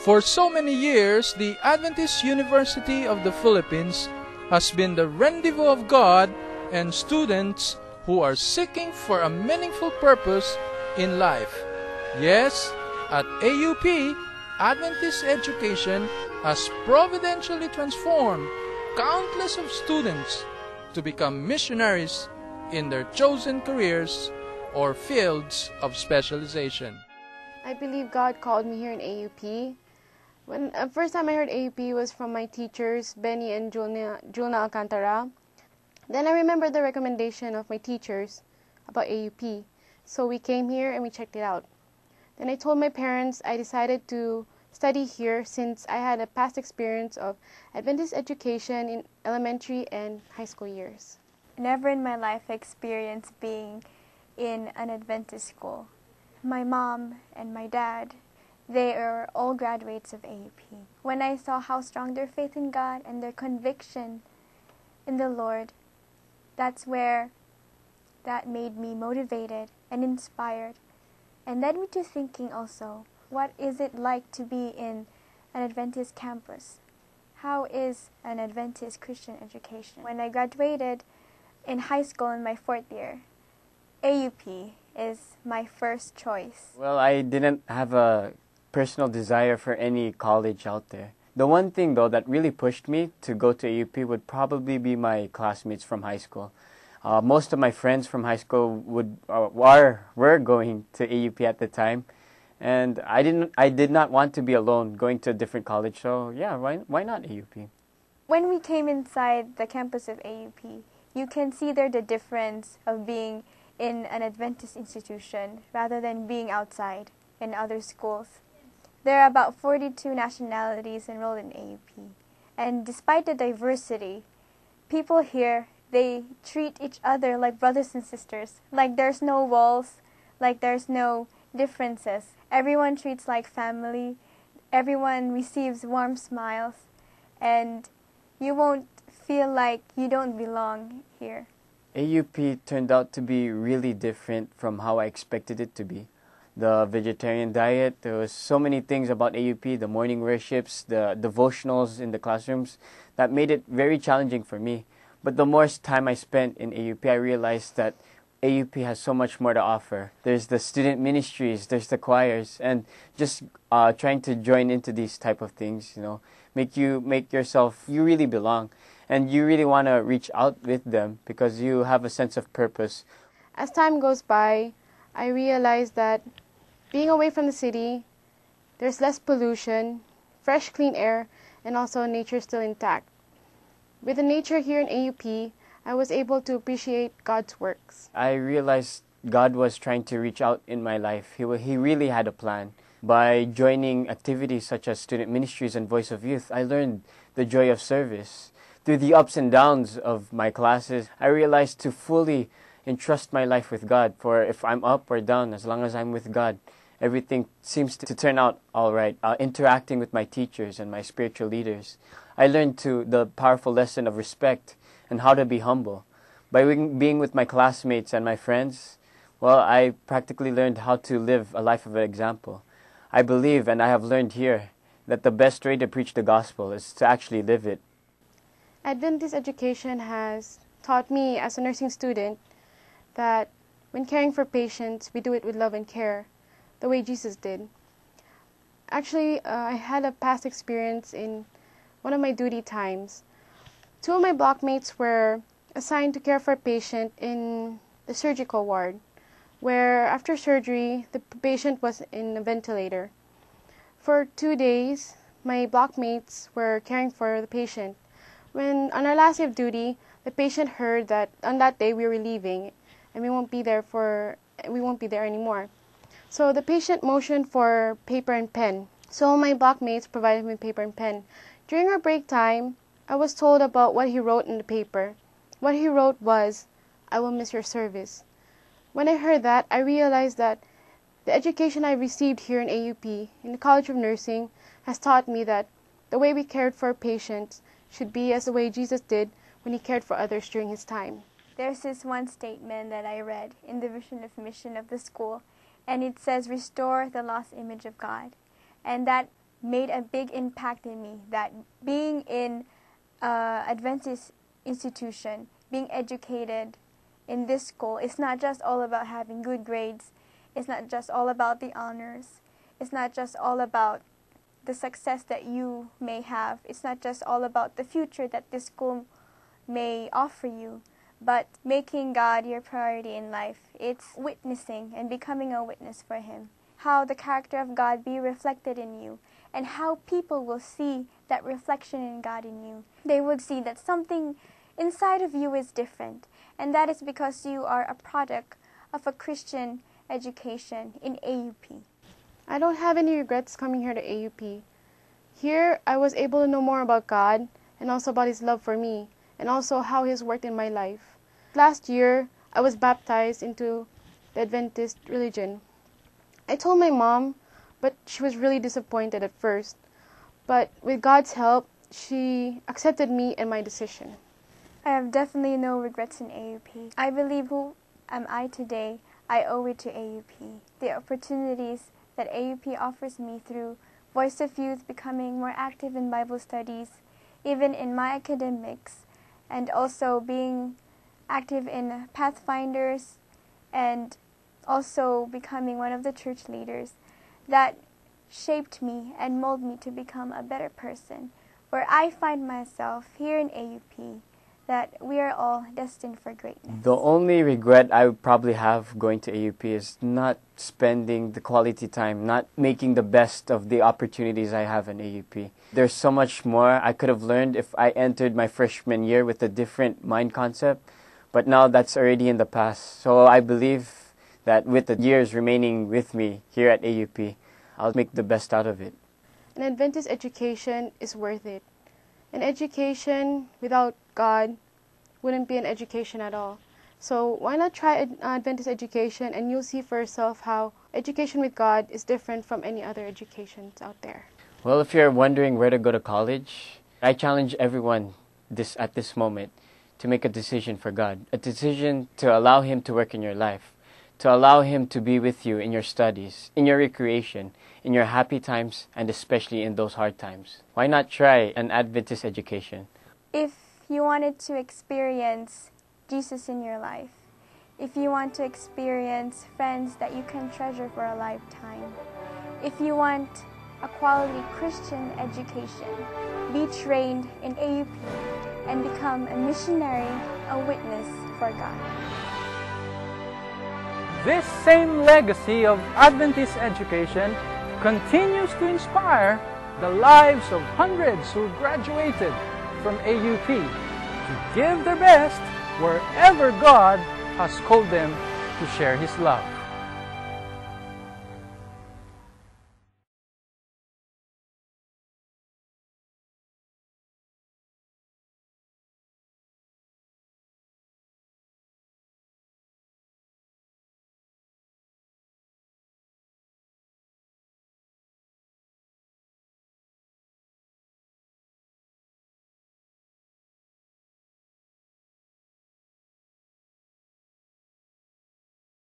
For so many years, the Adventist University of the Philippines has been the rendezvous of God and students who are seeking for a meaningful purpose in life. Yes, at AUP, Adventist Education has providentially transformed countless of students to become missionaries in their chosen careers or fields of specialization. I believe God called me here in AUP. When first time I heard AUP was from my teachers, Benny and Julna Alcantara. Then I remember the recommendation of my teachers about AUP. So we came here and we checked it out. Then I told my parents I decided to study here since I had a past experience of Adventist education in elementary and high school years. Never in my life experienced being in an Adventist school. My mom and my dad, they are all graduates of AUP. When I saw how strong their faith in God and their conviction in the Lord, that's where that made me motivated and inspired and led me to thinking also, what is it like to be in an Adventist campus? How is an Adventist Christian education? When I graduated in high school in my 4th year, AUP is my first choice. Well, I didn't have a personal desire for any college out there. The one thing, though, that really pushed me to go to AUP would probably be my classmates from high school. Most of my friends from high school were going to AUP at the time, and I did not want to be alone going to a different college. So yeah, why not AUP? When we came inside the campus of AUP, you can see there the difference of being in an Adventist institution rather than being outside in other schools. There are about 42 nationalities enrolled in AUP, and despite the diversity, people here, they treat each other like brothers and sisters, like there's no walls, like there's no differences. Everyone treats like family, everyone receives warm smiles, and you won't feel like you don't belong here. AUP turned out to be really different from how I expected it to be. The vegetarian diet, there was so many things about AUP, the morning worships, the devotionals in the classrooms, that made it very challenging for me. But the more time I spent in AUP, I realized that AUP has so much more to offer. There's the student ministries, there's the choirs, and just trying to join into these type of things, make yourself, you really belong. And you really want to reach out with them because you have a sense of purpose. As time goes by, I realized that being away from the city, there's less pollution, fresh clean air, and also nature still intact. With the nature here in AUP, I was able to appreciate God's works. I realized God was trying to reach out in my life. He really had a plan. By joining activities such as student ministries and Voice of Youth, I learned the joy of service. Through the ups and downs of my classes, I realized to fully entrust my life with God. For if I'm up or down, as long as I'm with God, everything seems to turn out all right. Interacting with my teachers and my spiritual leaders, I learned the powerful lesson of respect and how to be humble. By being with my classmates and my friends, well, I practically learned how to live a life of an example. I believe, and I have learned here, that the best way to preach the gospel is to actually live it. Adventist education has taught me as a nursing student that when caring for patients, we do it with love and care, the way Jesus did. Actually, I had a past experience in one of my duty times. 2 of my blockmates were assigned to care for a patient in the surgical ward, where after surgery, the patient was in a ventilator. For 2 days, my blockmates were caring for the patient. When on our last day of duty, the patient heard that on that day we were leaving and we won't be there anymore. So the patient motioned for paper and pen. So my blockmates provided me paper and pen. During our break time, I was told about what he wrote in the paper. What he wrote was, "I will miss your service." When I heard that, I realized that the education I received here in AUP, in the College of Nursing, has taught me that the way we cared for patients should be as the way Jesus did when he cared for others during his time. There's this one statement that I read in the vision of mission of the school, and it says, "Restore the lost image of God." And that made a big impact in me, that being in Adventist institution, being educated in this school, it's not just all about having good grades. It's not just all about the honors. It's not just all about the success that you may have. It's not just all about the future that this school may offer you, but making God your priority in life. It's witnessing and becoming a witness for Him. How the character of God be reflected in you, and how people will see that reflection in God in you. They would see that something inside of you is different, and that is because you are a product of a Christian education in AUP. I don't have any regrets coming here to AUP. Here, I was able to know more about God and also about His love for me, and also how He has worked in my life. Last year, I was baptized into the Adventist religion. I told my mom, but she was really disappointed at first. But with God's help, she accepted me and my decision. I have definitely no regrets in AUP. I believe who am I today, I owe it to AUP. The opportunities that AUP offers me through Voice of Youth, becoming more active in Bible studies, even in my academics, and also being active in Pathfinders, and also becoming one of the church leaders, that shaped me and molded me to become a better person, where I find myself here in AUP, that we are all destined for greatness. The only regret I would probably have going to AUP is not spending the quality time, not making the best of the opportunities I have in AUP. There's so much more I could have learned if I entered my freshman year with a different mind concept, but now that's already in the past. So I believe that with the years remaining with me here at AUP, I'll make the best out of it. An Adventist education is worth it. An education without God wouldn't be an education at all. So why not try Adventist education, and you'll see for yourself how education with God is different from any other educations out there. Well, if you're wondering where to go to college, I challenge everyone at this moment to make a decision for God, a decision to allow Him to work in your life, to allow Him to be with you in your studies, in your recreation, in your happy times, and especially in those hard times. Why not try an Adventist education? If you wanted to experience Jesus in your life, if you want to experience friends that you can treasure for a lifetime, if you want a quality Christian education, be trained in AUP and become a missionary, a witness for God. This same legacy of Adventist education continues to inspire the lives of hundreds who graduated from AUP to give their best wherever God has called them to share His love.